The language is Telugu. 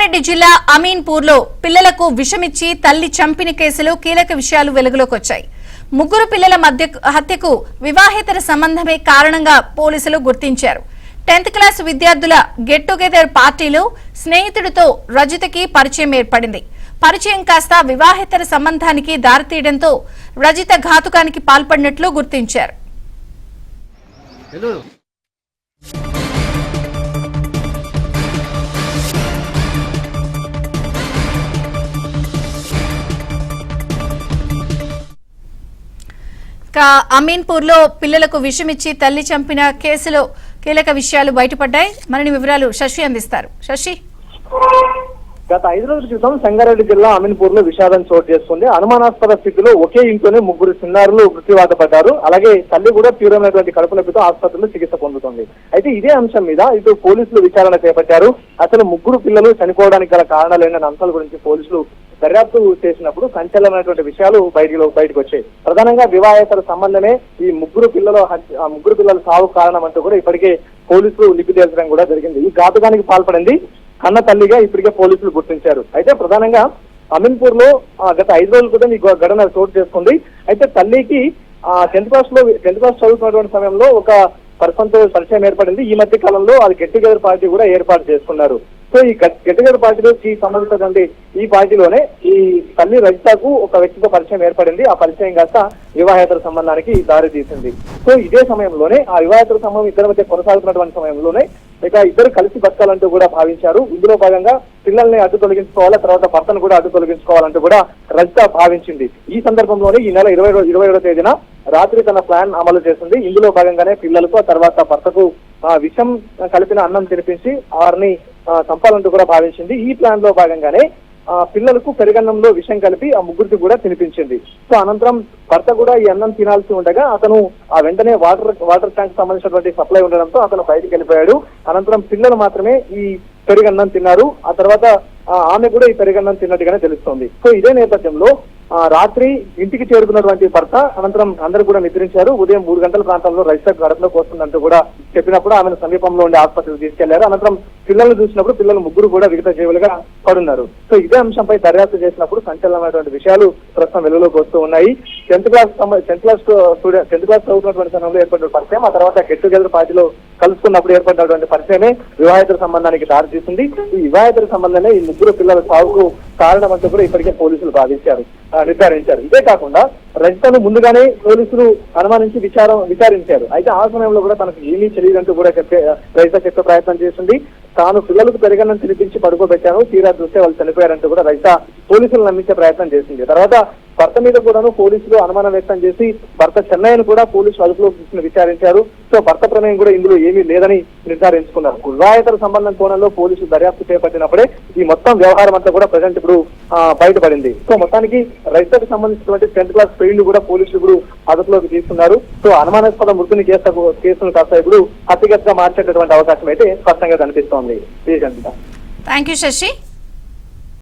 సంగారెడ్డి జిల్లా అమీన్పూర్ లో పిల్లలకు విషమిచ్చి తల్లి చంపిన కేసులో కీలక విషయాలు వెలుగులోకి వచ్చాయి. ముగ్గురు పిల్లల హత్యకు వివాహేతర సంబంధమే కారణంగా పోలీసులు గుర్తించారు. 10th క్లాస్ విద్యార్థుల గెట్ టుగెదర్ పార్టీలో స్నేహితుడితో రజితకి పరిచయం ఏర్పడింది. పరిచయం కాస్త వివాహేతర సంబంధానికి దారితీయడంతో రజిత ఘాతుకానికి పాల్పడినట్లు గుర్తించారు. అమీన్పూర్ లో పిల్లలకు విషమిచ్చి తల్లి చంపిన కేసులో కీలక విషయాలు బయటపడ్డాయి. మరిన్ని వివరాలు శశి అందిస్తారు. శశి, గత 5 రోజుల క్రితం సంగారెడ్డి జిల్లా అమీన్పూర్ లో విషాదం చోటు చేసుకుంది. అనుమానాస్పద స్థితిలో ఒకే ఇంట్లోనే ముగ్గురు చిన్నారులు మృత్యువాత పడ్డారు. అలాగే తల్లి కూడా తీవ్రమైనటువంటి కడుపు నొప్పితో ఆసుపత్రిలో చికిత్స పొందుతుంది. అయితే ఇదే అంశం మీద ఇటు పోలీసులు విచారణ చేపట్టారు. అసలు ముగ్గురు పిల్లలు చనిపోవడానికి గల కారణాలు ఏంటనే అంశాల గురించి పోలీసులు దర్యాప్తు చేసినప్పుడు సంచలనమైనటువంటి విషయాలు బయటకు వచ్చాయి. ప్రధానంగా వివాహేతర సంబంధమే ఈ ముగ్గురు పిల్లల సావు కారణం అంటూ కూడా ఇప్పటికే పోలీసులు లిపి తేల్చడం కూడా జరిగింది. ఈ ఘాతుకానికి పాల్పడింది కన్న తల్లిగా ఇప్పటికే పోలీసులు గుర్తించారు. అయితే ప్రధానంగా అమీన్పూర్ లో గత 5 రోజుల క్రితం ఈ ఘటన చోటు చేసుకుంది. అయితే తల్లికి 10th క్లాస్ చదువుతున్నటువంటి సమయంలో ఒక పర్సన్ తో పరిచయం ఏర్పడింది. ఈ మధ్య కాలంలో అది గెట్ టుగెదర్ పార్టీ కూడా ఏర్పాటు చేసుకున్నారు. సో ఈ గెట్ టుగెదర్ పార్టీలో సంబంధించినటువంటి ఈ పార్టీలోనే ఈ తల్లి రజితకు ఒక వ్యక్తితో పరిచయం ఏర్పడింది. ఆ పరిచయం కాస్త వివాహేతర సంబంధానికి దారి తీసింది. సో ఇదే సమయంలోనే ఆ వివాహేతర సంబంధం ఇద్దరి మధ్య కొనసాగుతున్నటువంటి సమయంలోనే ఇక ఇద్దరు కలిసి బతకాలంటూ కూడా భావించారు. ఇందులో భాగంగా పిల్లల్ని అడ్డు తొలగించుకోవాలా, తర్వాత భర్తను కూడా అడ్డు తొలగించుకోవాలంటూ కూడా రజిత భావించింది. ఈ సందర్భంలోనే ఈ నెల 21వ తేదీన రాత్రి తన ప్లాన్ అమలు చేసింది. ఇందులో భాగంగానే పిల్లలకు ఆ తర్వాత భర్తకు విషం కలిపిన అన్నం తినిపించి వారిని చంపాలంటూ కూడా భావించింది. ఈ ప్లాన్ లో భాగంగానే పిల్లలకు పెరుగన్నంలో విషం కలిపి ఆ ముగ్గురికి కూడా తినిపించింది. సో అనంతరం భర్త కూడా ఈ అన్నం తినాల్సి ఉండగా అతను వెంటనే వాటర్ ట్యాంక్ సంబంధించినటువంటి సప్లై ఉండడంతో అతను బయటికి వెళ్ళిపోయాడు. అనంతరం పిల్లలు మాత్రమే ఈ పెరుగన్నం తిన్నారు. ఆ తర్వాత ఆమె కూడా ఈ పెరుగన్నం తిన్నట్టుగానే తెలుస్తోంది. సో ఇదే నేపథ్యంలో రాత్రి ఇంటికి చేరుకున్నటువంటి భర్త అనంతరం అందరూ కూడా నిద్రించారు. ఉదయం 3 గంటల ప్రాంతంలో రజిత గడపలోకి వస్తుందంటూ కూడా చెప్పినప్పుడు ఆమెను సమీపంలో ఉండే ఆసుపత్రికి తీసుకెళ్లారు. అనంతరం పిల్లలను చూసినప్పుడు పిల్లలు ముగ్గురు కూడా విగత జీవులుగా పడున్నారు. సో ఇదే అంశంపై దర్యాప్తు చేసినప్పుడు సంచలనమైనటువంటి విషయాలు ప్రస్తుతం వెలుగులోకి వస్తూ ఉన్నాయి. 10th క్లాస్ చదువుతున్నటువంటి సమయంలో ఏర్పడిన పరిచయం, ఆ తర్వాత గెట్ టుగెదర్ పార్టీలో కలుసుకున్నప్పుడు ఏర్పడినటువంటి పరిచయమే వివాహేతర సంబంధానికి దారితీసింది. ఈ వివాహేతర సంబంధమే ఈ ముగ్గురు పిల్లల సాగుకు కారణం అంటూ కూడా ఇప్పటికే పోలీసులు నిర్ధారించారు. ఇదే కాకుండా రజితను ముందుగానే పోలీసులు అనుమానించి విచారించారు. అయితే ఆ సమయంలో కూడా తనకు ఏమీ తెలియదంటూ కూడా రజిత చెప్పే ప్రయత్నం చేసింది. తాను పిల్లలకు పెరుగన్నం తినిపించి పడుకోబెట్టాను, తీరా చూస్తే వాళ్ళు చనిపోయారంటూ కూడా రజిత పోలీసులు నమ్మించే ప్రయత్నం చేసింది. తర్వాత భర్త మీద కూడాను పోలీసులు అనుమానం వ్యక్తం చేసి భర్త చెన్నైను కూడా పోలీసులు అదుపులోకి తీసుకుని విచారించారు. సో భర్త ప్రమేయం కూడా ఇందులో ఏమీ లేదని నిర్ధారించుకున్నారు. వివాహేతర సంబంధం కోణంలో పోలీసులు దర్యాప్తు చేపట్టినప్పుడే ఈ మొత్తం వ్యవహారం అంతా కూడా ప్రజెంట్ ఇప్పుడు బయటపడింది. సో మొత్తానికి రజితకు సంబంధించినటువంటి 10th క్లాస్ ఫెయిల్ కూడా పోలీసులు ఇప్పుడు అదుపులోకి తీసుకున్నారు. సో అనుమానాస్పద మృతుని కేసును కాస్త ఇప్పుడు హత్యగతిగా మార్చేటటువంటి అవకాశం అయితే స్పష్టంగా కనిపిస్తోంది. Thank you Shashi.